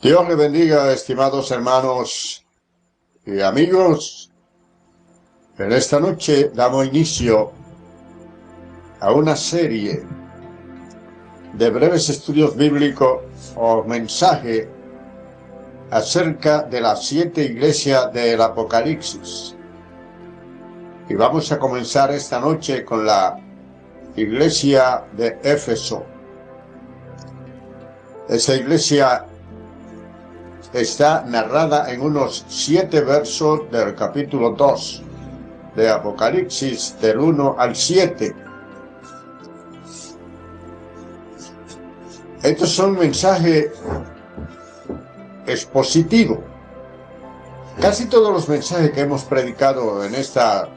Dios le bendiga, estimados hermanos y amigos. En esta noche damos inicio a una serie de breves estudios bíblicos o mensaje acerca de las 7 iglesias del Apocalipsis. Y vamos a comenzar esta noche con la iglesia de Éfeso. Esa iglesia está narrada en unos 7 versos del capítulo 2 de Apocalipsis, del 1 al 7. Estos son mensajes expositivos. Casi todos los mensajes que hemos predicado en esta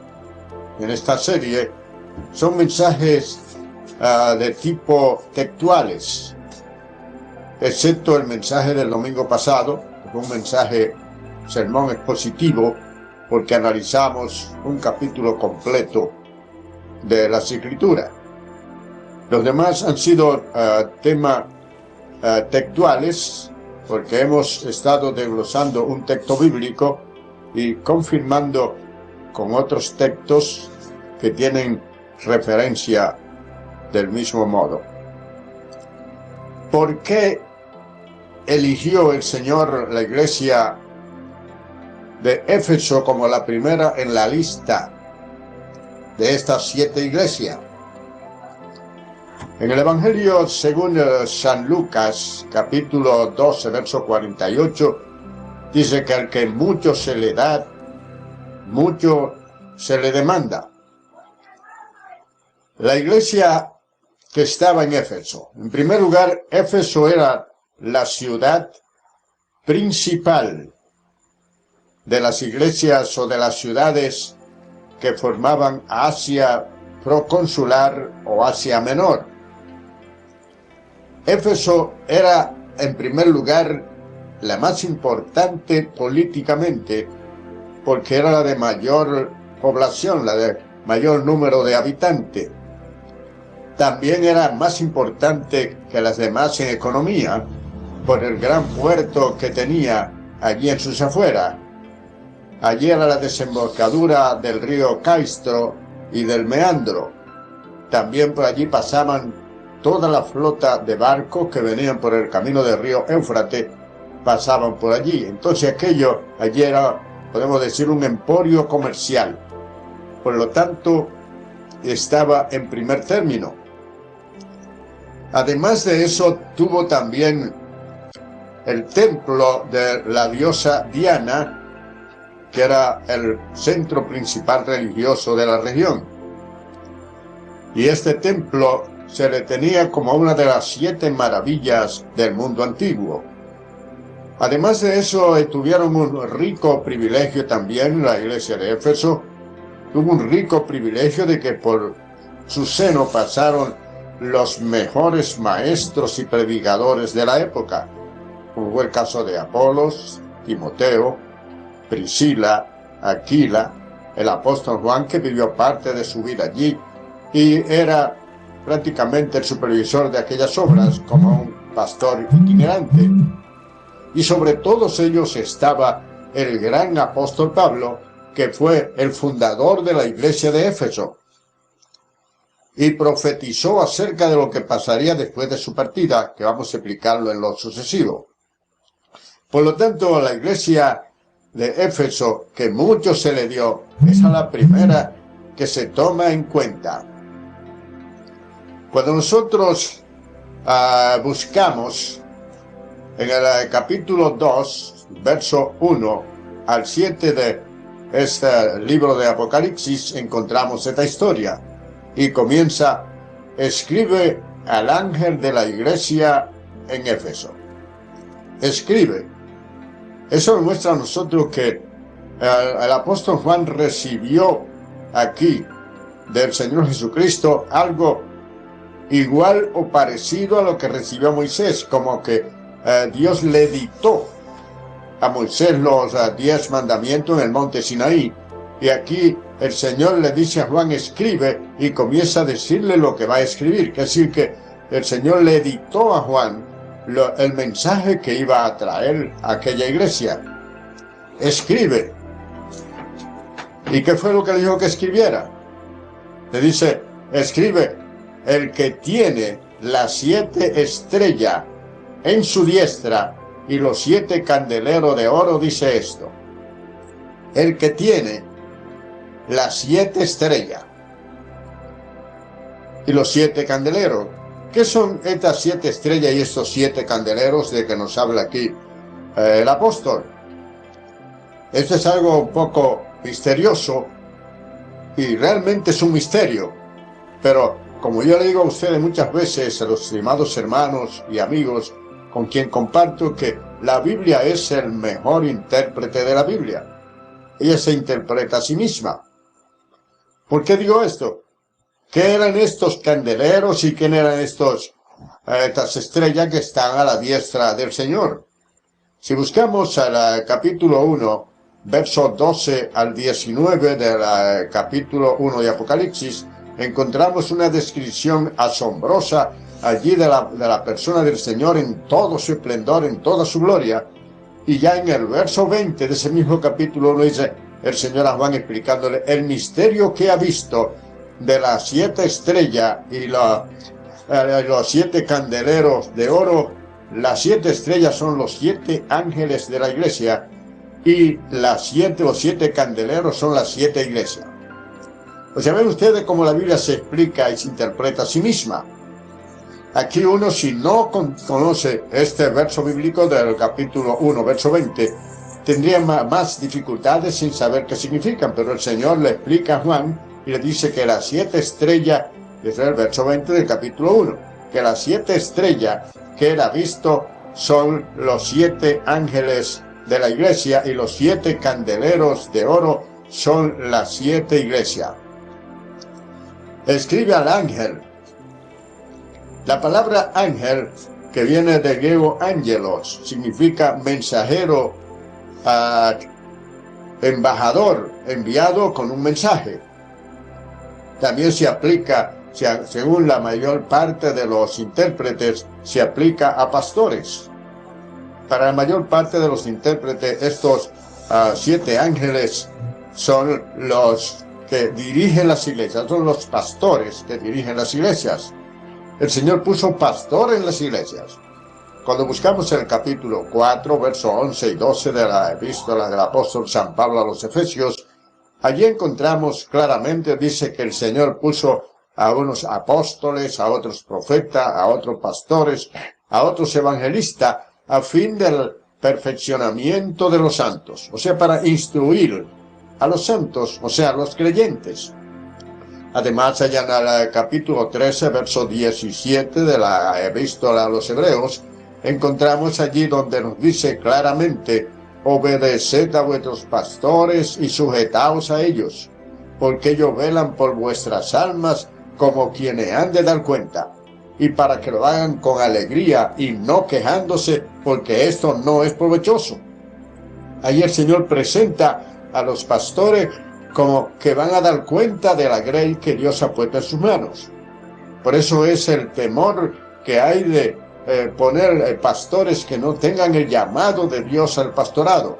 serie son mensajes de tipo textuales, excepto el mensaje del domingo pasado, que fue un mensaje, sermón expositivo, porque analizamos un capítulo completo de las Escrituras. Los demás han sido temas textuales, porque hemos estado desglosando un texto bíblico y confirmando con otros textos que tienen referencia del mismo modo. ¿Por qué eligió el Señor la iglesia de Éfeso como la primera en la lista de estas 7 iglesias? En el Evangelio según San Lucas, capítulo 12, verso 48, dice que al que mucho se le da, mucho se le demanda. La iglesia que estaba en Éfeso. En primer lugar, Éfeso era la ciudad principal de las iglesias o de las ciudades que formaban Asia proconsular o Asia Menor. Éfeso era, en primer lugar, la más importante políticamente, porque era la de mayor población, la de mayor número de habitantes. También era más importante que las demás en economía, por el gran puerto que tenía allí en sus afueras. Allí era la desembocadura del río Caistro y del Meandro. También por allí pasaban toda la flota de barcos que venían por el camino del río Éufrates, pasaban por allí. Entonces aquello allí era, podemos decir, un emporio comercial. Por lo tanto, estaba en primer término. Además de eso, tuvo también el templo de la diosa Diana, que era el centro principal religioso de la región. Y este templo se le tenía como una de las 7 maravillas del mundo antiguo. Además de eso, tuvieron un rico privilegio también, la iglesia de Éfeso, tuvo un rico privilegio de que por su seno pasaron los mejores maestros y predicadores de la época, como fue el caso de Apolos, Timoteo, Priscila, Aquila, el apóstol Juan, que vivió parte de su vida allí y era prácticamente el supervisor de aquellas obras como un pastor itinerante. Y sobre todos ellos estaba el gran apóstol Pablo, que fue el fundador de la iglesia de Éfeso y profetizó acerca de lo que pasaría después de su partida, que vamos a explicarlo en lo sucesivo. Por lo tanto, la iglesia de Éfeso, que mucho se le dio, es la primera que se toma en cuenta. Cuando nosotros buscamos en el capítulo 2, verso 1 al 7 de este libro de Apocalipsis, encontramos esta historia y comienza: escribe al ángel de la iglesia en Éfeso. Escribe. Eso muestra a nosotros que el apóstol Juan recibió aquí del Señor Jesucristo algo igual o parecido a lo que recibió Moisés, como que Dios le dictó a Moisés los 10 mandamientos en el monte Sinaí, y aquí el Señor le dice a Juan: escribe, y comienza a decirle lo que va a escribir. Es decir, que el Señor le dictó a Juan el mensaje que iba a traer a aquella iglesia. Escribe. ¿Y qué fue lo que le dijo que escribiera? Le dice, escribe, el que tiene las 7 estrellas en su diestra y los 7 candeleros de oro, dice esto. El que tiene las 7 estrellas y los 7 candeleros. ¿Qué son estas 7 estrellas y estos 7 candeleros de que nos habla aquí el apóstol? Esto es algo un poco misterioso y realmente es un misterio. Pero como yo le digo a ustedes muchas veces, a los estimados hermanos y amigos con quien comparto, que la Biblia es el mejor intérprete de la Biblia. Ella se interpreta a sí misma. ¿Por qué digo esto? ¿Qué eran estos candeleros y quién eran estas estrellas que están a la diestra del Señor? Si buscamos el capítulo 1, versos 12 al 19 del capítulo 1 de Apocalipsis, encontramos una descripción asombrosa allí de la persona del Señor en todo su esplendor, en toda su gloria. Y ya en el verso 20 de ese mismo capítulo 1 dice el Señor a Juan explicándole el misterio que ha visto de las 7 estrellas y los 7 candeleros de oro. Las 7 estrellas son los 7 ángeles de la iglesia y los 7 candeleros son las 7 iglesias. O sea, ven ustedes cómo la Biblia se explica y se interpreta a sí misma. Aquí uno, si no conoce este verso bíblico del capítulo 1, verso 20, tendría más dificultades sin saber qué significan, pero el Señor le explica a Juan y le dice que las 7 estrellas, desde el verso 20 del capítulo 1, que las 7 estrellas que él ha visto son los 7 ángeles de la iglesia y los 7 candeleros de oro son las 7 iglesias. Escribe al ángel. La palabra ángel, que viene del griego ángelos, significa mensajero, embajador, enviado con un mensaje. También se aplica, según la mayor parte de los intérpretes, se aplica a pastores. Para la mayor parte de los intérpretes, estos 7 ángeles son los que dirigen las iglesias, son los pastores que dirigen las iglesias. El Señor puso pastor en las iglesias. Cuando buscamos el capítulo 4, versos 11 y 12 de la epístola del apóstol San Pablo a los Efesios, allí encontramos claramente, dice que el Señor puso a unos apóstoles, a otros profetas, a otros pastores, a otros evangelistas, a fin del perfeccionamiento de los santos, o sea, para instruir a los santos, o sea, a los creyentes. Además, allá en el capítulo 13, verso 17 de la epístola a los Hebreos, encontramos allí donde nos dice claramente: obedeced a vuestros pastores y sujetaos a ellos, porque ellos velan por vuestras almas como quienes han de dar cuenta, y para que lo hagan con alegría y no quejándose, porque esto no es provechoso. Ahí el Señor presenta a los pastores como que van a dar cuenta de la grey que Dios ha puesto en sus manos. Por eso es el temor que hay de poner pastores que no tengan el llamado de Dios al pastorado,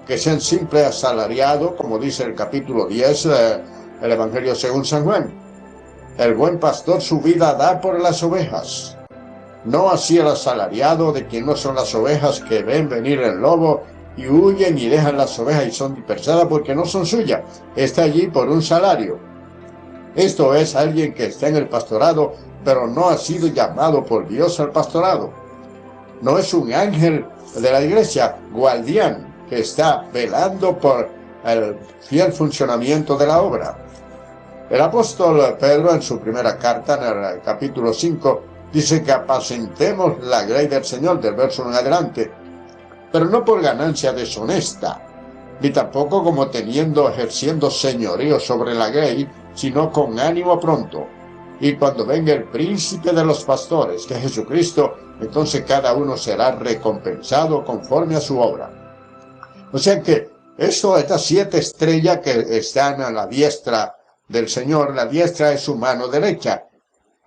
que sean simples asalariados, como dice el capítulo 10, el Evangelio según San Juan. El buen pastor su vida da por las ovejas, no así el asalariado de quien no son las ovejas, que ven venir el lobo y huyen y dejan las ovejas y son dispersadas porque no son suyas. Está allí por un salario. Esto es alguien que está en el pastorado, pero no ha sido llamado por Dios al pastorado. No es un ángel de la iglesia, guardián, que está velando por el fiel funcionamiento de la obra. El apóstol Pedro, en su primera carta, en el capítulo 5, dice que apacentemos la grey del Señor, del verso en adelante, pero no por ganancia deshonesta, ni tampoco como ejerciendo señorío sobre la grey, sino con ánimo pronto. Y cuando venga el príncipe de los pastores, que es Jesucristo, entonces cada uno será recompensado conforme a su obra. O sea que estas 7 estrellas que están a la diestra del Señor, la diestra es su mano derecha.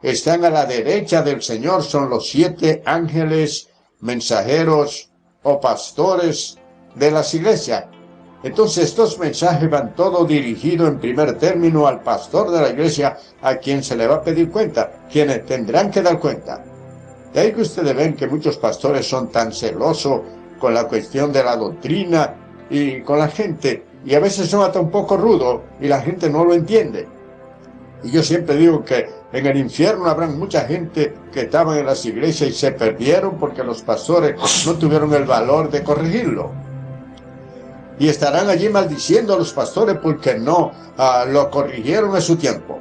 están a la derecha del Señor, son los 7 ángeles, mensajeros o pastores de las iglesias. Entonces estos mensajes van todos dirigidos en primer término al pastor de la iglesia, a quien se le va a pedir cuenta, quienes tendrán que dar cuenta. De ahí que ustedes ven que muchos pastores son tan celosos con la cuestión de la doctrina y con la gente, y a veces son hasta un poco rudos y la gente no lo entiende. Y yo siempre digo que en el infierno habrán mucha gente que estaban en las iglesias y se perdieron porque los pastores no tuvieron el valor de corregirlo. Y estarán allí maldiciendo a los pastores porque no lo corrigieron en su tiempo.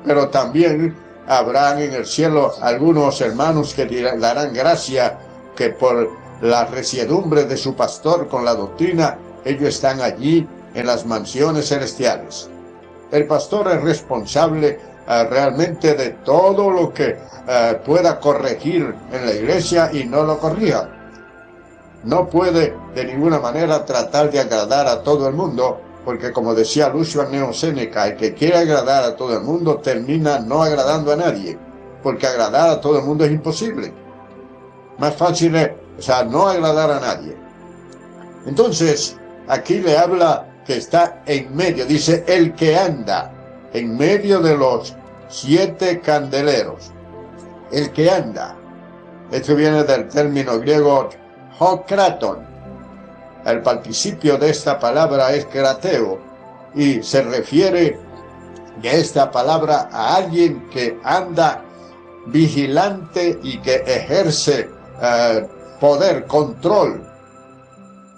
Pero también habrán en el cielo algunos hermanos que darán gracia que por la resiedumbre de su pastor con la doctrina, ellos están allí en las mansiones celestiales. El pastor es responsable realmente de todo lo que pueda corregir en la iglesia y no lo corrija. No puede de ninguna manera tratar de agradar a todo el mundo, porque como decía Lucio Anneo Séneca, el que quiere agradar a todo el mundo termina no agradando a nadie, porque agradar a todo el mundo es imposible. Más fácil es, no agradar a nadie. Entonces, aquí le habla que está en medio, dice el que anda en medio de los 7 candeleros. El que anda. Esto viene del término griego hokraton. El participio de esta palabra es krateo y se refiere de esta palabra a alguien que anda vigilante y que ejerce poder, control.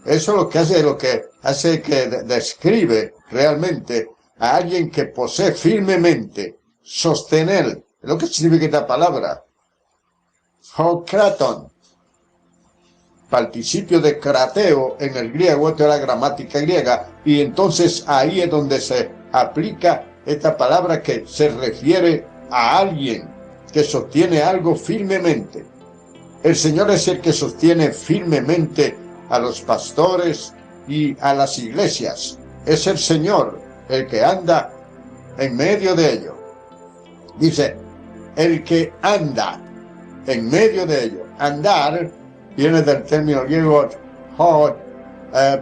Eso es lo que hace que describe realmente a alguien que posee firmemente, sostener. Lo que significa esta palabra. Hokraton. Participio de krateo en el griego, esta es la gramática griega, y entonces ahí es donde se aplica esta palabra que se refiere a alguien que sostiene algo firmemente. El Señor es el que sostiene firmemente a los pastores y a las iglesias. Es el Señor el que anda en medio de ellos. Dice, el que anda en medio de ellos. Andar viene del término griego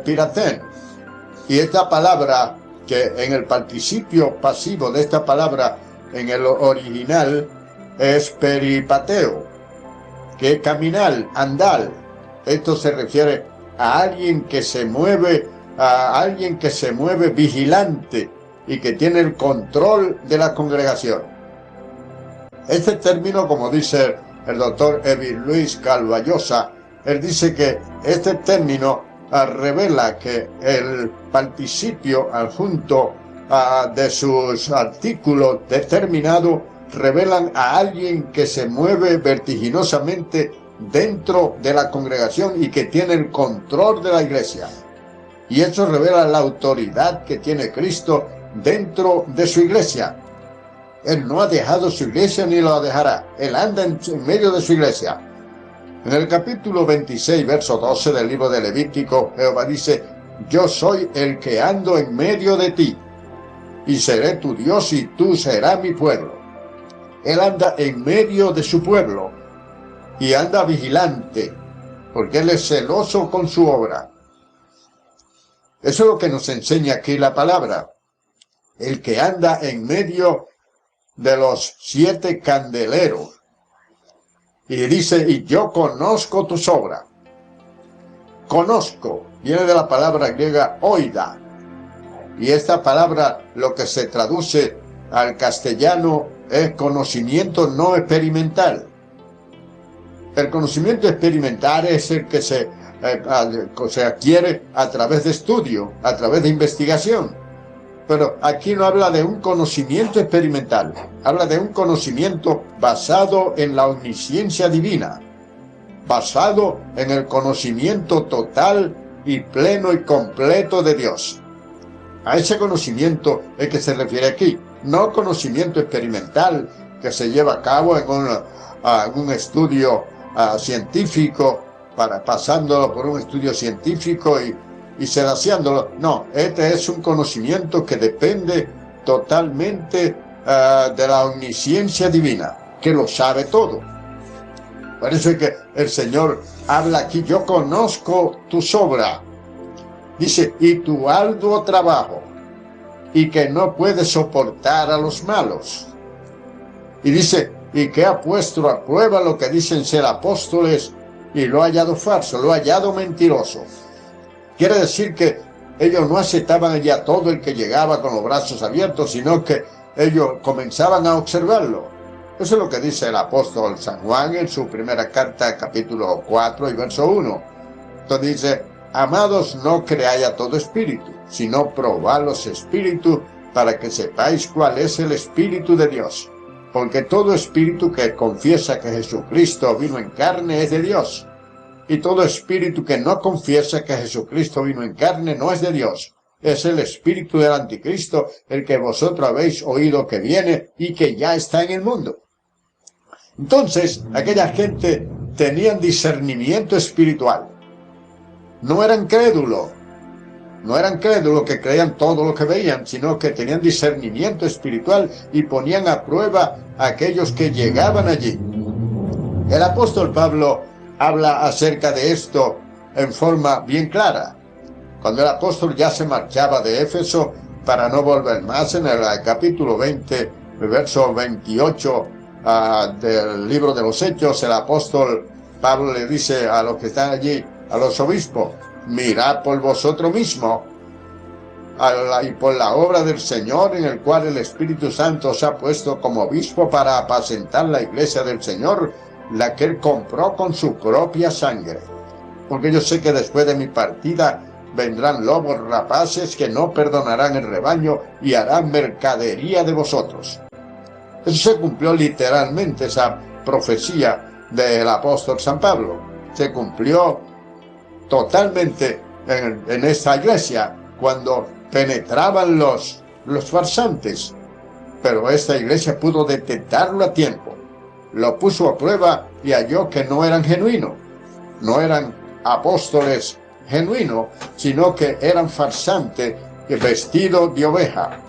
piraten. Y esta palabra, que en el participio pasivo de esta palabra en el original es peripateo, que es caminar, andar. Esto se refiere a alguien que se mueve, vigilante y que tiene el control de la congregación. Este término, como dice el doctor Evil Luis Calvallosa, él dice que este término revela que el participio adjunto de sus artículos determinados revelan a alguien que se mueve vertiginosamente dentro de la congregación y que tiene el control de la iglesia. Y eso revela la autoridad que tiene Cristo dentro de su iglesia. Él no ha dejado su iglesia ni lo dejará. Él anda en medio de su iglesia. En el capítulo 26, verso 12 del libro de Levítico, Jehová dice, yo soy el que ando en medio de ti, y seré tu Dios y tú serás mi pueblo. Él anda en medio de su pueblo, y anda vigilante, porque Él es celoso con su obra. Eso es lo que nos enseña aquí la palabra. El que anda en medio de los 7 candeleros. Y dice, y yo conozco tus obras. Conozco, viene de la palabra griega oida. Y esta palabra, lo que se traduce al castellano, es conocimiento no experimental. El conocimiento experimental es el que se adquiere a través de estudio, a través de investigación. Pero aquí no habla de un conocimiento experimental, habla de un conocimiento basado en la omnisciencia divina, basado en el conocimiento total y pleno y completo de Dios. A ese conocimiento es que se refiere aquí, no conocimiento experimental que se lleva a cabo en un estudio científico, pasándolo por un estudio científico y sedaciándolo. No, este es un conocimiento que depende totalmente de la omnisciencia divina. que lo sabe todo. Por eso es que el Señor habla aquí: yo conozco tu obra. Dice: y tu arduo trabajo, y que no puedes soportar a los malos. Y dice: y que ha puesto a prueba lo que dicen ser apóstoles, y lo ha hallado falso, lo ha hallado mentiroso. Quiere decir que ellos no aceptaban ya todo el que llegaba con los brazos abiertos, sino que ellos comenzaban a observarlo. Eso es lo que dice el apóstol San Juan en su primera carta, capítulo 4 y verso 1. Entonces dice: amados, no creáis a todo espíritu, sino probad los espíritus, para que sepáis cuál es el espíritu de Dios. Porque todo espíritu que confiesa que Jesucristo vino en carne es de Dios. Y todo espíritu que no confiesa que Jesucristo vino en carne no es de Dios. Es el espíritu del anticristo, el que vosotros habéis oído que viene y que ya está en el mundo. Entonces, aquella gente tenían discernimiento espiritual. No eran crédulos que creían todo lo que veían, sino que tenían discernimiento espiritual y ponían a prueba a aquellos que llegaban allí. El apóstol Pablo habla acerca de esto en forma bien clara. Cuando el apóstol ya se marchaba de Éfeso para no volver más, en el capítulo 20, verso 28 del libro de los Hechos, el apóstol Pablo le dice a los que están allí, a los obispos: mirad por vosotros mismos y por la obra del Señor, en el cual el Espíritu Santo os ha puesto como obispo para apacentar la iglesia del Señor, la que él compró con su propia sangre. Porque yo sé que después de mi partida vendrán lobos rapaces que no perdonarán el rebaño y harán mercadería de vosotros. Eso se cumplió literalmente, esa profecía del apóstol San Pablo. Se cumplió totalmente en esta iglesia cuando penetraban los farsantes. Pero esta iglesia pudo detectarlo a tiempo. Lo puso a prueba y halló que no eran genuinos. No eran apóstoles genuinos, sino que eran farsantes vestidos de oveja.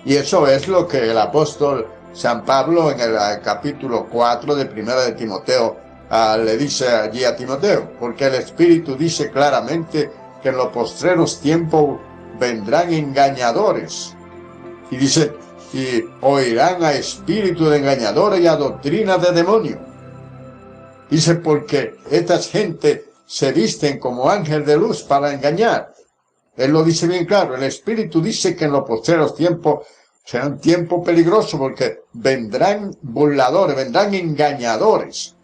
Y eso es lo que el apóstol San Pablo en el capítulo 4 de Primera de Timoteo le dice allí a Timoteo, porque el Espíritu dice claramente que en los postreros tiempos vendrán engañadores. Y dice: y oirán a espíritu de engañadores y a doctrina de demonios. Dice: porque estas gente se visten como ángel de luz para engañar. Él lo dice bien claro. El Espíritu dice que en los postreros tiempos serán tiempos peligrosos, porque vendrán burladores, vendrán engañadores,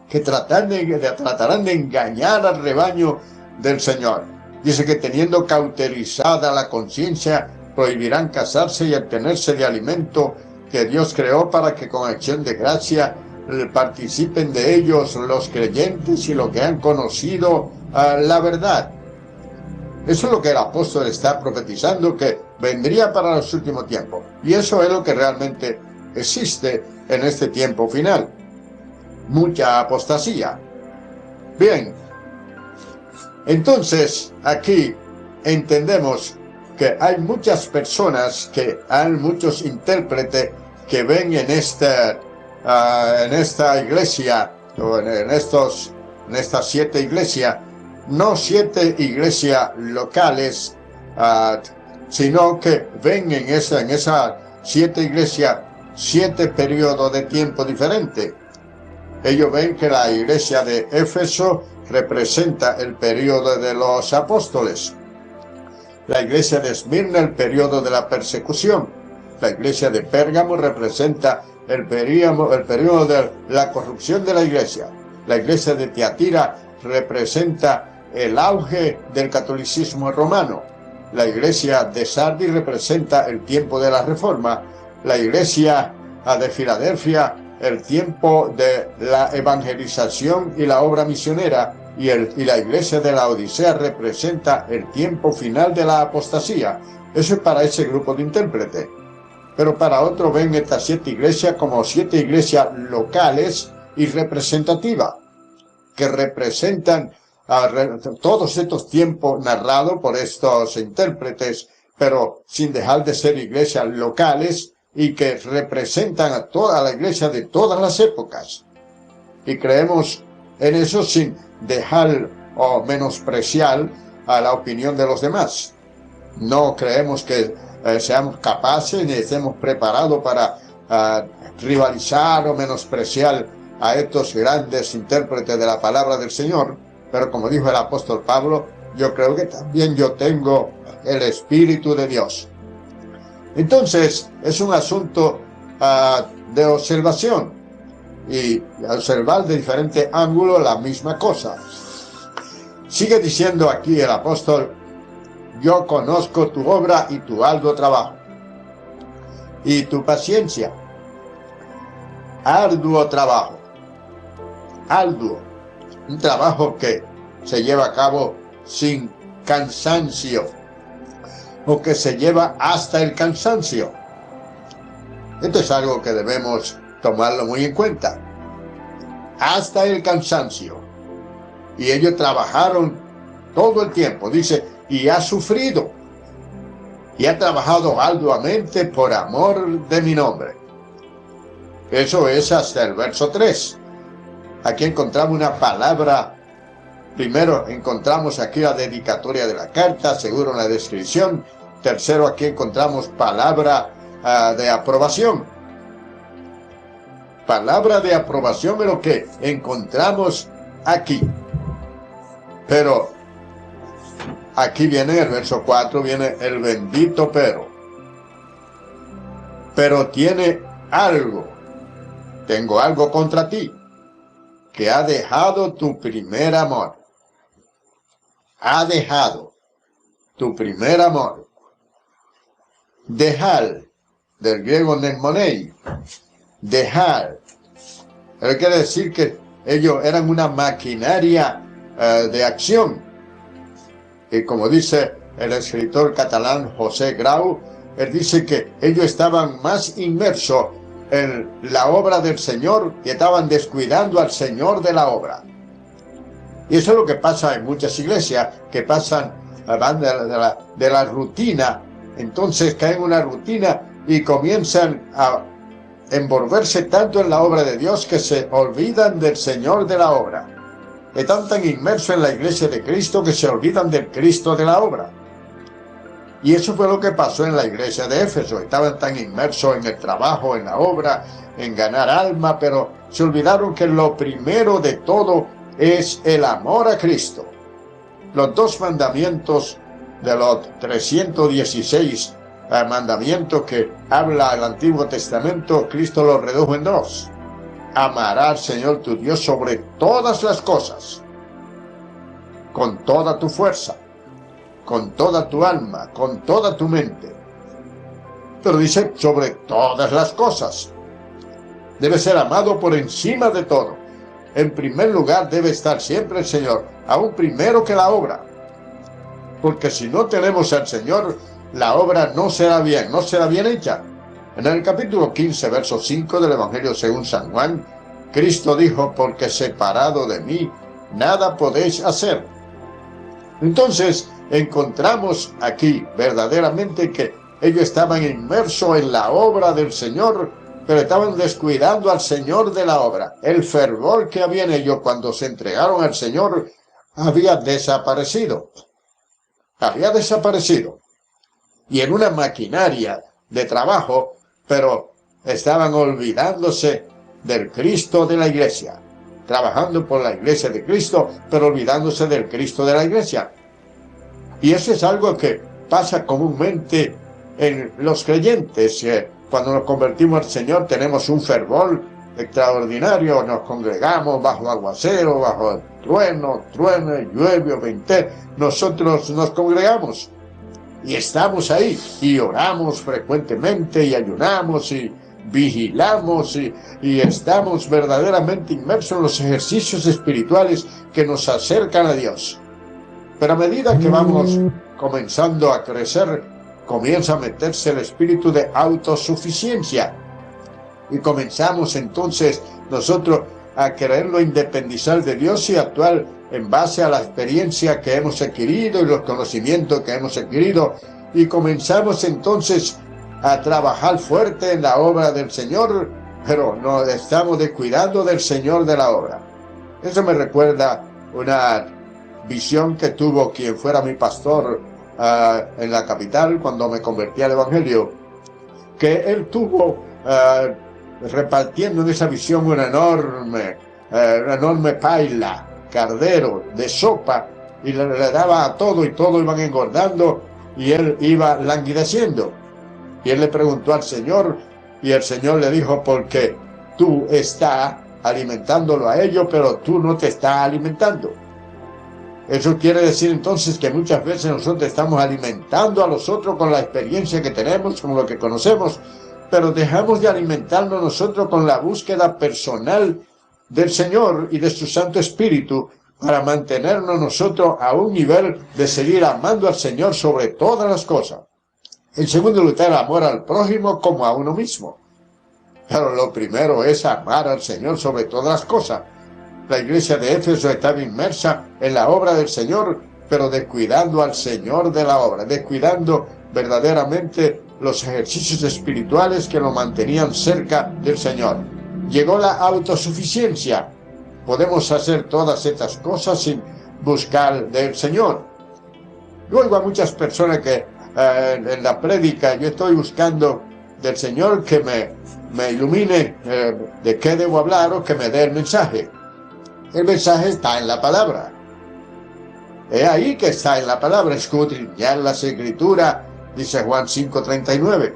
que tratarán de engañar al rebaño del Señor. Dice que teniendo cauterizada la conciencia, prohibirán casarse y abstenerse de alimento que Dios creó, para que con acción de gracia participen de ellos los creyentes y los que han conocido la verdad. Eso es lo que el apóstol está profetizando, que vendría para los últimos tiempos. Y eso es lo que realmente existe en este tiempo final. Mucha apostasía. Bien, entonces aquí entendemos que hay muchas personas, hay muchos intérpretes que ven en esta iglesia, o en estas 7 iglesias, no 7 iglesias locales, sino que ven en esas 7 iglesias 7 periodos de tiempo diferentes. Ellos ven que la iglesia de Éfeso representa el periodo de los apóstoles, la iglesia de Esmirna el periodo de la persecución, la iglesia de Pérgamo representa el periodo de la corrupción de la iglesia de Tiatira representa el auge del catolicismo romano, la iglesia de Sardis representa el tiempo de la Reforma, la iglesia de Filadelfia el tiempo de la evangelización y la obra misionera, y la iglesia de la Odisea representa el tiempo final de la apostasía. Eso es para ese grupo de intérpretes. Pero para otros ven estas 7 iglesias como 7 iglesias locales y representativas, que representan todos estos tiempos narrados por estos intérpretes, pero sin dejar de ser iglesias locales, y que representan a toda la iglesia de todas las épocas. Y creemos en eso sin dejar o menospreciar a la opinión de los demás. No creemos que seamos capaces ni estemos preparados para rivalizar o menospreciar a estos grandes intérpretes de la palabra del Señor, pero como dijo el apóstol Pablo, yo creo que también yo tengo el Espíritu de Dios. Entonces, es un asunto de observación y observar de diferente ángulo la misma cosa. Sigue diciendo aquí el apóstol: yo conozco tu obra y tu arduo trabajo y tu paciencia. Arduo trabajo. Arduo. Un trabajo que se lleva a cabo sin cansancio, o que se lleva hasta el cansancio. Esto es algo que debemos tomarlo muy en cuenta. Hasta el cansancio. Y ellos trabajaron todo el tiempo, dice, y ha sufrido. Y ha trabajado arduamente por amor de mi nombre. Eso es hasta el verso 3. Aquí encontramos una palabra. Primero encontramos aquí la dedicatoria de la carta, seguro en la descripción. Tercero, aquí encontramos palabra de aprobación. Palabra de aprobación es lo que encontramos aquí. Pero aquí viene el verso 4, viene el bendito pero. Pero tiene algo. Tengo algo contra ti, que ha dejado tu primer amor. Ha dejado tu primer amor. Dejar, del griego nesmonei, dejar. Eso quiere decir que ellos eran una maquinaria de acción. Y como dice el escritor catalán José Grau, él dice que ellos estaban más inmersos en la obra del Señor y estaban descuidando al Señor de la obra. Y eso es lo que pasa en muchas iglesias, que van de la rutina, entonces caen en una rutina y comienzan a envolverse tanto en la obra de Dios que se olvidan del Señor de la obra. Están tan inmersos en la iglesia de Cristo que se olvidan del Cristo de la obra. Y eso fue lo que pasó en la iglesia de Éfeso. Estaban tan inmersos en el trabajo, en la obra, en ganar alma, pero se olvidaron que lo primero de todo es el amor a Cristo. Los dos mandamientos de los 316 mandamientos que habla el Antiguo Testamento, Cristo los redujo en dos. Amarás al Señor tu Dios sobre todas las cosas, con toda tu fuerza, con toda tu alma, con toda tu mente. Pero dice sobre todas las cosas. Debe ser amado por encima de todo. En primer lugar debe estar siempre el Señor, aún primero que la obra. Porque si no tenemos al Señor, la obra no será bien hecha. En el capítulo 15, verso 5 del Evangelio según San Juan, Cristo dijo: porque separado de mí, nada podéis hacer. Entonces, encontramos aquí verdaderamente que ellos estaban inmersos en la obra del Señor, pero estaban descuidando al Señor de la obra. El fervor que había en ellos cuando se entregaron al Señor había desaparecido. Había desaparecido. Y en una maquinaria de trabajo, pero estaban olvidándose del Cristo de la iglesia. Trabajando por la iglesia de Cristo, pero olvidándose del Cristo de la iglesia. Y eso es algo que pasa comúnmente en los creyentes. Cuando nos convertimos al Señor tenemos un fervor extraordinario, nos congregamos bajo aguacero, bajo el truene, llueve o vente, nosotros nos congregamos y estamos ahí y oramos frecuentemente y ayunamos y vigilamos y estamos verdaderamente inmersos en los ejercicios espirituales que nos acercan a Dios. Pero a medida que vamos comenzando a crecer, comienza a meterse el espíritu de autosuficiencia y comenzamos entonces nosotros a quererlo independizar de Dios y actuar en base a la experiencia que hemos adquirido y los conocimientos que hemos adquirido, y comenzamos entonces a trabajar fuerte en la obra del Señor, pero nos estamos descuidando del Señor de la obra. Eso me recuerda una visión que tuvo quien fuera mi pastor en la capital cuando me convertí al Evangelio, que él tuvo repartiendo en esa visión una enorme paila, cardero, de sopa, y le daba a todo y todo iban engordando y él iba languideciendo. Y él le preguntó al Señor y el Señor le dijo: porque tú estás alimentándolo a ellos, pero tú no te estás alimentando. Eso quiere decir entonces que muchas veces nosotros estamos alimentando a los otros con la experiencia que tenemos, con lo que conocemos, pero dejamos de alimentarnos nosotros con la búsqueda personal del Señor y de su Santo Espíritu para mantenernos nosotros a un nivel de seguir amando al Señor sobre todas las cosas. En segundo lugar, amor al prójimo como a uno mismo. Pero lo primero es amar al Señor sobre todas las cosas. La iglesia de Éfeso estaba inmersa en la obra del Señor, pero descuidando al Señor de la obra, descuidando verdaderamente los ejercicios espirituales que lo mantenían cerca del Señor. Llegó la autosuficiencia. Podemos hacer todas estas cosas sin buscar del Señor. Yo oigo a muchas personas que en la prédica yo estoy buscando del Señor que me ilumine de qué debo hablar o que me dé el mensaje. El mensaje está en la palabra. Es ahí que está en la palabra. Escudriñad las Escrituras, dice Juan 5:39,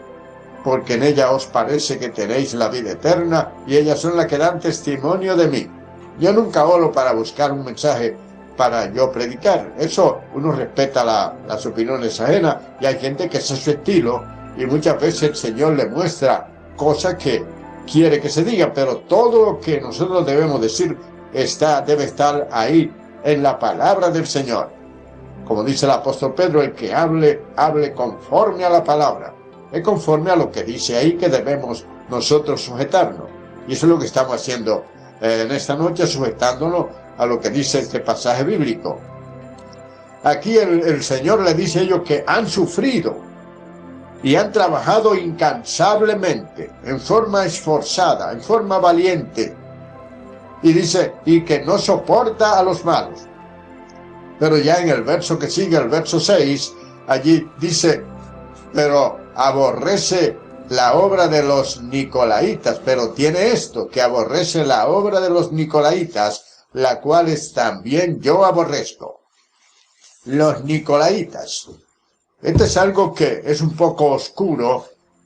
porque en ella os parece que tenéis la vida eterna y ellas son las que dan testimonio de mí. Yo nunca oro para buscar un mensaje para yo predicar. Eso uno respeta las opiniones ajenas y hay gente que ese es su estilo y muchas veces el Señor le muestra cosas que quiere que se diga, pero todo lo que nosotros debemos decir debe estar ahí en la palabra del Señor. Como dice el apóstol Pedro, el que hable conforme a la palabra. Es conforme a lo que dice ahí que debemos nosotros sujetarnos. Y eso es lo que estamos haciendo en esta noche, sujetándonos a lo que dice este pasaje bíblico. Aquí el Señor le dice a ellos que han sufrido y han trabajado incansablemente, en forma esforzada, en forma valiente. Y dice, y que no soporta a los malos. Pero ya en el verso que sigue, el verso 6, allí dice, pero aborrece la obra de los nicolaitas, pero tiene esto, que aborrece la obra de los nicolaitas, la cual es también yo aborrezco. Los nicolaitas. Este es algo que es un poco oscuro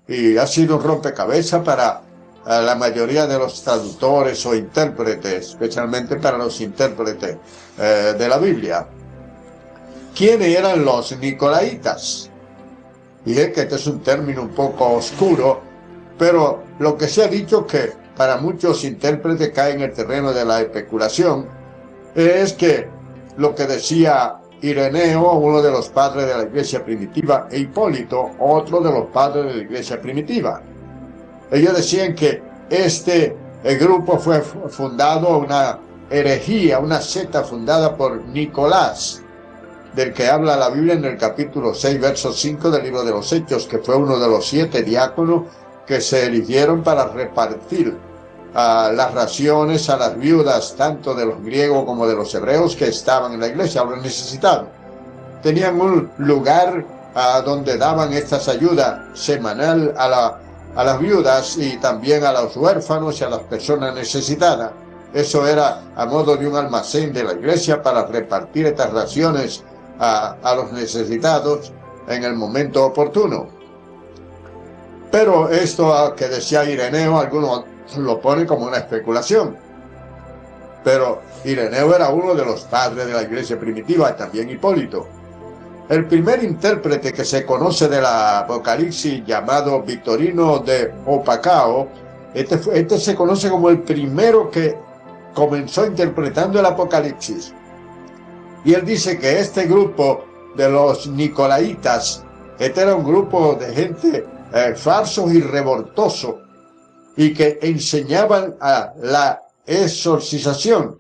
y ha sido un rompecabezas para la mayoría de los traductores o intérpretes, especialmente para los intérpretes de la Biblia. ¿Quiénes eran los nicolaitas? Y es que este es un término un poco oscuro, pero lo que se ha dicho que para muchos intérpretes cae en el terreno de la especulación, es que lo que decía Ireneo, uno de los padres de la iglesia primitiva, e Hipólito, otro de los padres de la iglesia primitiva. Ellos decían que el grupo fue fundado, una herejía, una secta fundada por Nicolás, del que habla la Biblia en el capítulo 6, verso 5 del libro de los Hechos, que fue uno de los 7 diáconos que se eligieron para repartir las raciones a las viudas, tanto de los griegos como de los hebreos que estaban en la iglesia, los necesitados. Tenían un lugar donde daban estas ayudas semanal a las viudas y también a los huérfanos y a las personas necesitadas. Eso era a modo de un almacén de la iglesia para repartir estas raciones a los necesitados en el momento oportuno. Pero esto que decía Ireneo, algunos lo ponen como una especulación. Pero Ireneo era uno de los padres de la iglesia primitiva, también Hipólito. El primer intérprete que se conoce de la Apocalipsis, llamado Victorino de Opacao, este se conoce como el primero que comenzó interpretando el Apocalipsis. Y él dice que este grupo de los nicolaitas, este era un grupo de gente falsos y revoltosos, y que enseñaban a la exorcizar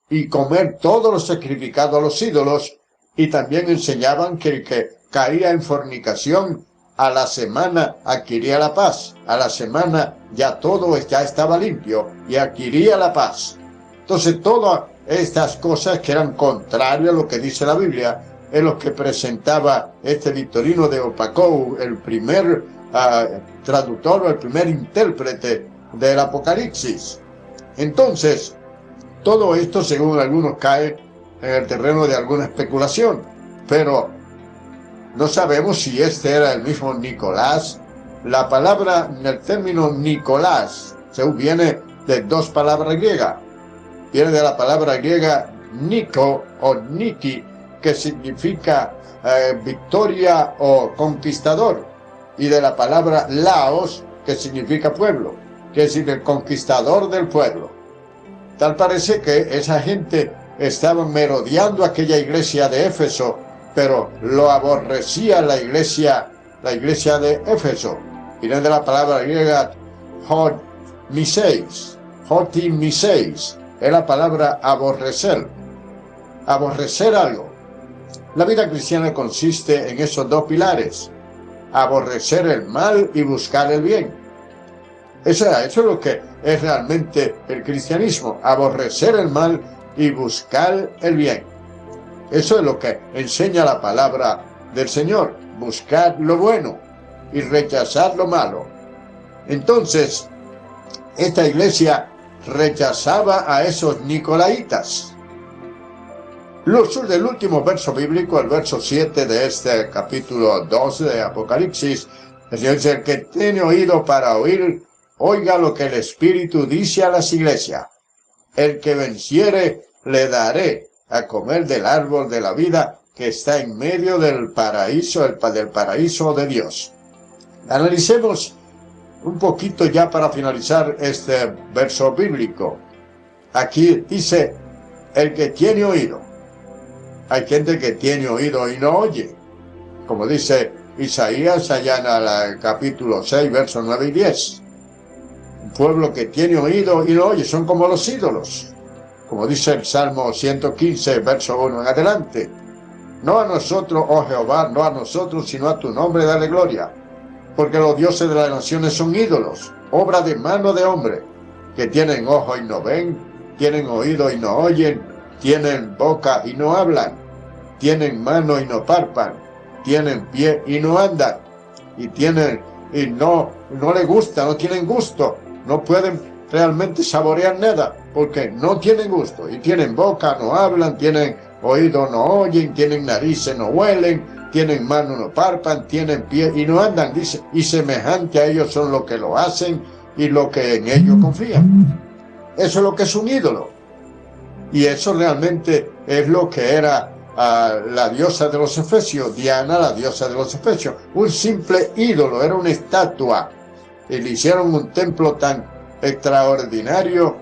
y comer todos los sacrificados a los ídolos, y también enseñaban que el que caía en fornicación a la semana adquiría la paz. A la semana ya todo ya estaba limpio y adquiría la paz. Entonces todas estas cosas que eran contrarias a lo que dice la Biblia es lo que presentaba este Victorino de Opacou, el primer traductor o el primer intérprete del Apocalipsis. Entonces, todo esto, según algunos, cae en el terreno de alguna especulación, pero no sabemos si este era el mismo Nicolás. La palabra, el término Nicolás, viene de dos palabras griegas. Viene de la palabra griega Nico o Niki, que significa victoria o conquistador, y de la palabra Laos, que significa pueblo, que es decir, el conquistador del pueblo. Tal parece que esa gente estaba merodeando aquella iglesia de Éfeso, pero lo aborrecía la iglesia de Éfeso. Viene de la palabra griega Hotimiseis, es la palabra aborrecer algo. La vida cristiana consiste en esos dos pilares: aborrecer el mal y buscar el bien. Eso es lo que es realmente el cristianismo: aborrecer el mal y buscar el bien. Eso es lo que enseña la palabra del Señor: buscar lo bueno y rechazar lo malo. Entonces, esta iglesia rechazaba a esos nicolaitas. Del último verso bíblico, el verso 7 de este capítulo 2 de Apocalipsis, el Señor dice: el que tiene oído para oír, oiga lo que el Espíritu dice a las iglesias. El que venciere, le daré a comer del árbol de la vida que está en medio del paraíso de Dios. Analicemos un poquito ya para finalizar este verso bíblico. Aquí dice: el que tiene oído. Hay gente que tiene oído y no oye, como dice Isaías allá en el capítulo 6, versos 9 y 10. Un pueblo que tiene oído y no oye, son como los ídolos, como dice el Salmo 115, verso 1 en adelante. No a nosotros, oh Jehová, no a nosotros, sino a tu nombre dale gloria, porque los dioses de las naciones son ídolos, obra de mano de hombre, que tienen ojo y no ven, tienen oído y no oyen, tienen boca y no hablan, tienen mano y no palpan, tienen pie y no andan, y no les gusta, no tienen gusto, no pueden realmente saborear nada, porque no tienen gusto, y tienen boca, no hablan, tienen oído, no oyen, tienen narices, no huelen, tienen mano, no palpan, tienen pie y no andan, dice, y semejante a ellos son los que lo hacen y lo que en ellos confían. Eso es lo que es un ídolo. Y eso realmente es lo que era la diosa de los efesios, Diana, la diosa de los efesios. Un simple ídolo, era una estatua. Y le hicieron un templo tan extraordinario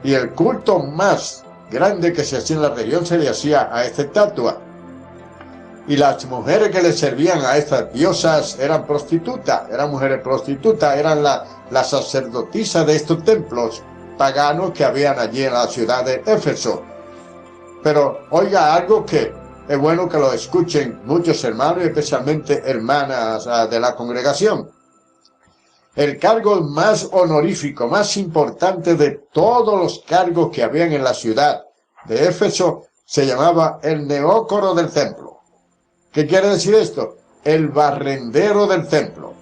y el culto más grande que se hacía en la región se le hacía a esta estatua. Y las mujeres que le servían a estas diosas eran prostitutas, eran mujeres prostitutas, eran las sacerdotisas de estos templos paganos que habían allí en la ciudad de Éfeso. Pero oiga algo que es bueno que lo escuchen muchos hermanos, especialmente hermanas de la congregación. El cargo más honorífico, más importante de todos los cargos que habían en la ciudad de Éfeso, se llamaba el neócoro del templo. ¿Qué quiere decir esto? El barrendero del templo.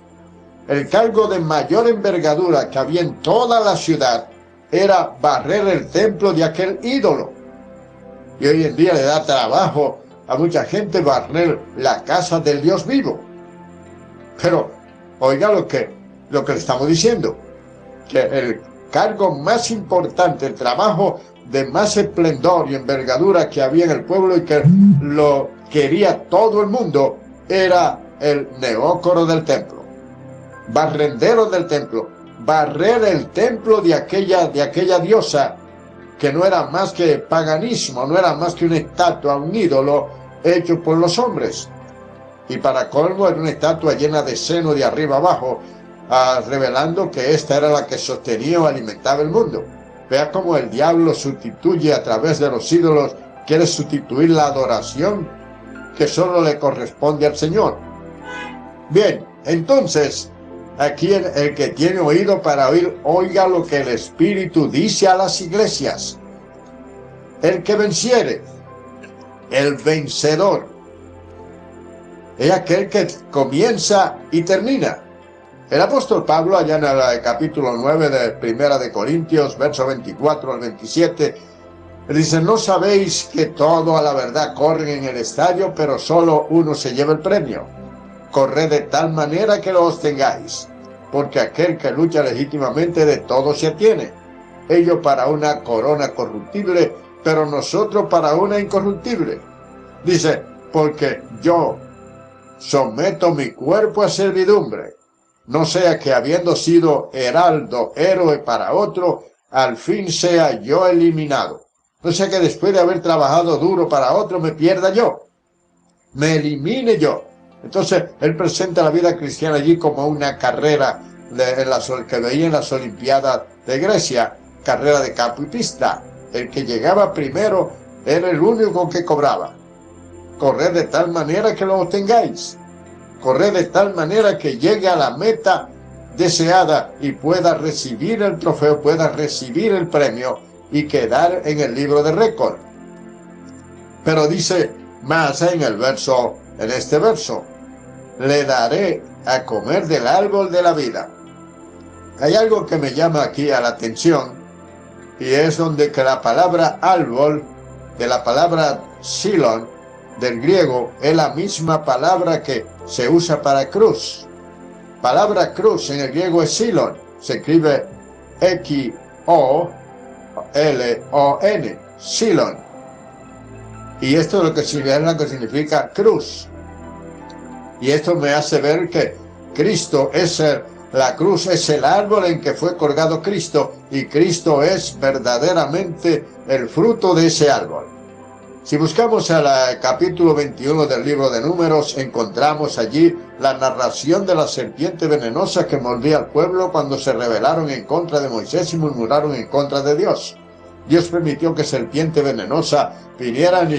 El cargo de mayor envergadura que había en toda la ciudad era barrer el templo de aquel ídolo. Y hoy en día le da trabajo a mucha gente barrer la casa del Dios vivo. Pero oiga lo que le estamos diciendo, que el cargo más importante, el trabajo de más esplendor y envergadura que había en el pueblo y que lo quería todo el mundo, era el neócoro del templo, barrendero del templo, barrer el templo de aquella diosa, que no era más que paganismo, no era más que una estatua, un ídolo hecho por los hombres. Y para colmo era una estatua llena de seno de arriba abajo, revelando que esta era la que sostenía o alimentaba el mundo. Vea cómo el diablo sustituye a través de los ídolos, quiere sustituir la adoración que solo le corresponde al Señor. Bien, entonces, aquí el que tiene oído para oír, oiga lo que el Espíritu dice a las iglesias. El que venciere, el vencedor, es aquel que comienza y termina. El apóstol Pablo, allá en el capítulo 9 de Primera de Corintios, verso 24 al 27, dice: ¿no sabéis que todo a la verdad corren en el estadio, pero solo uno se lleva el premio? Corred de tal manera que lo obtengáis, porque aquel que lucha legítimamente de todo se atiene. Ellos para una corona corruptible, pero nosotros para una incorruptible. Dice: porque yo someto mi cuerpo a servidumbre, no sea que habiendo sido heraldo, héroe para otro, al fin sea yo eliminado. No sea que después de haber trabajado duro para otro me pierda yo, me elimine yo. Entonces él presenta la vida cristiana allí como una carrera que veía en las Olimpiadas de Grecia, carrera de campo y pista. El que llegaba primero era el único que cobraba. Corred de tal manera que lo obtengáis. Corred de tal manera que llegue a la meta deseada y pueda recibir el trofeo, pueda recibir el premio y quedar en el libro de récord. Pero dice más en este verso: le daré a comer del árbol de la vida. Hay algo que me llama aquí a la atención, y es donde que la palabra árbol, de la palabra silon, del griego, es la misma palabra que se usa para cruz. Palabra cruz en el griego es silon, se escribe X-O-L-O-N, silon. Y esto es lo que significa cruz. Y esto me hace ver que Cristo es la cruz, es el árbol en que fue colgado Cristo, y Cristo es verdaderamente el fruto de ese árbol. Si buscamos el capítulo 21 del libro de Números, encontramos allí la narración de la serpiente venenosa que mordía al pueblo cuando se rebelaron en contra de Moisés y murmuraron en contra de Dios. Dios permitió que serpiente venenosa vinieran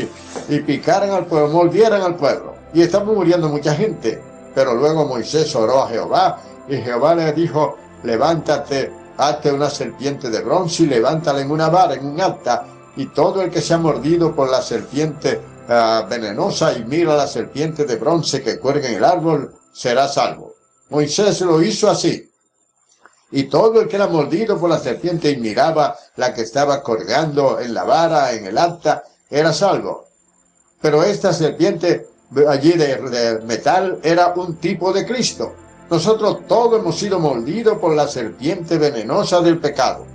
y picaran al pueblo, mordieran al pueblo. Y estamos muriendo mucha gente. Pero luego Moisés oró a Jehová, y Jehová le dijo: levántate, hazte una serpiente de bronce y levántala en una vara, en un asta, y todo el que sea mordido por la serpiente venenosa y mira la serpiente de bronce que cuelga en el árbol, será salvo. Moisés lo hizo así. Y todo el que era mordido por la serpiente y miraba la que estaba colgando en la vara, en el asta, era salvo. Pero esta serpiente allí de metal era un tipo de Cristo. Nosotros todos hemos sido mordidos por la serpiente venenosa del pecado.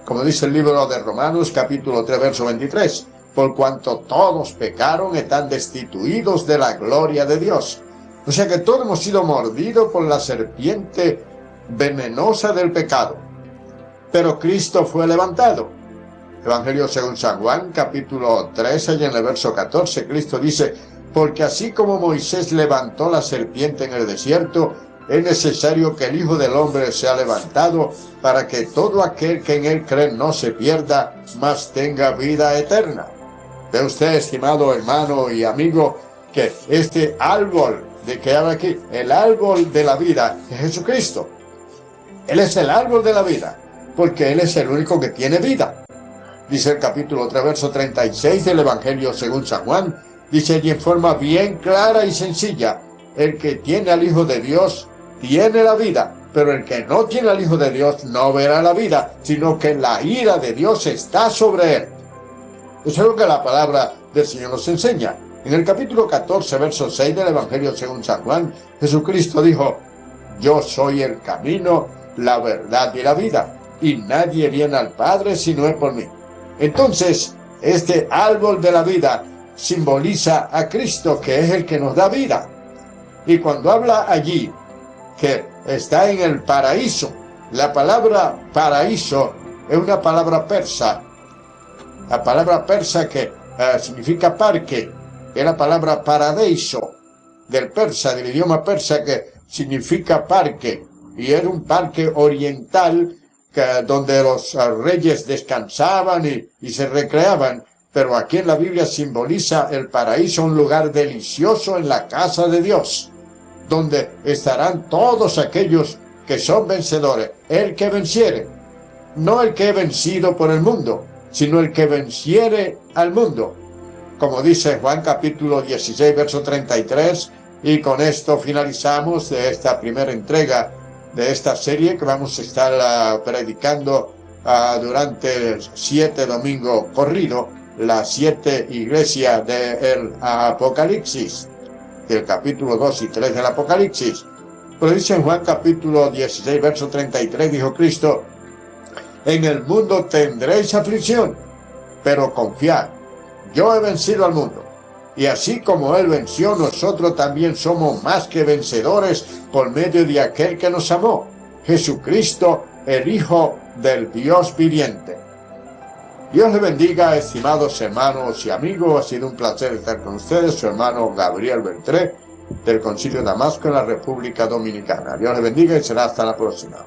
Como dice el libro de Romanos, capítulo 3, verso 23, por cuanto todos pecaron, están destituidos de la gloria de Dios. O sea que todos hemos sido mordidos por la serpiente venenosa del pecado. Pero Cristo fue levantado. Evangelio según San Juan, capítulo 13, y en el verso 14, Cristo dice: porque así como Moisés levantó la serpiente en el desierto, es necesario que el Hijo del Hombre sea levantado, para que todo aquel que en él cree no se pierda, mas tenga vida eterna. Ve usted, estimado hermano y amigo, que este árbol de que habla aquí, el árbol de la vida, es Jesucristo. Él es el árbol de la vida, porque Él es el único que tiene vida. Dice el capítulo 3, verso 36 del Evangelio según San Juan, dice allí en forma bien clara y sencilla: el que tiene al Hijo de Dios tiene la vida, pero el que no tiene al Hijo de Dios no verá la vida, sino que la ira de Dios está sobre él. Eso es lo que la palabra del Señor nos enseña. En el capítulo 14, verso 6 del Evangelio según San Juan, Jesucristo dijo: yo soy el camino, la verdad y la vida, y nadie viene al Padre si no es por mí. Entonces, este árbol de la vida simboliza a Cristo, que es el que nos da vida. Y cuando habla allí que está en el paraíso, la palabra paraíso es una palabra persa. La palabra persa que significa parque, es la palabra paradeiso, del persa, del idioma persa, que significa parque, y era un parque oriental donde los reyes descansaban y se recreaban. Pero aquí en la Biblia simboliza el paraíso, un lugar delicioso en la casa de Dios, donde estarán todos aquellos que son vencedores. El que venciere, no el que he vencido por el mundo, sino el que venciere al mundo. Como dice Juan capítulo 16, verso 33, y con esto finalizamos de esta primera entrega de esta serie que vamos a estar predicando durante 7 domingos corridos, las 7 iglesias del Apocalipsis, del capítulo 2 y 3 del Apocalipsis. Pero dice en Juan capítulo 16, verso 33, dijo Cristo: en el mundo tendréis aflicción, pero confiad, yo he vencido al mundo. Y así como Él venció, nosotros también somos más que vencedores por medio de aquel que nos amó, Jesucristo, el Hijo del Dios viviente. Dios les bendiga, estimados hermanos y amigos. Ha sido un placer estar con ustedes, su hermano Gabriel Beltré, del Concilio de Damasco en la República Dominicana. Dios les bendiga y será hasta la próxima.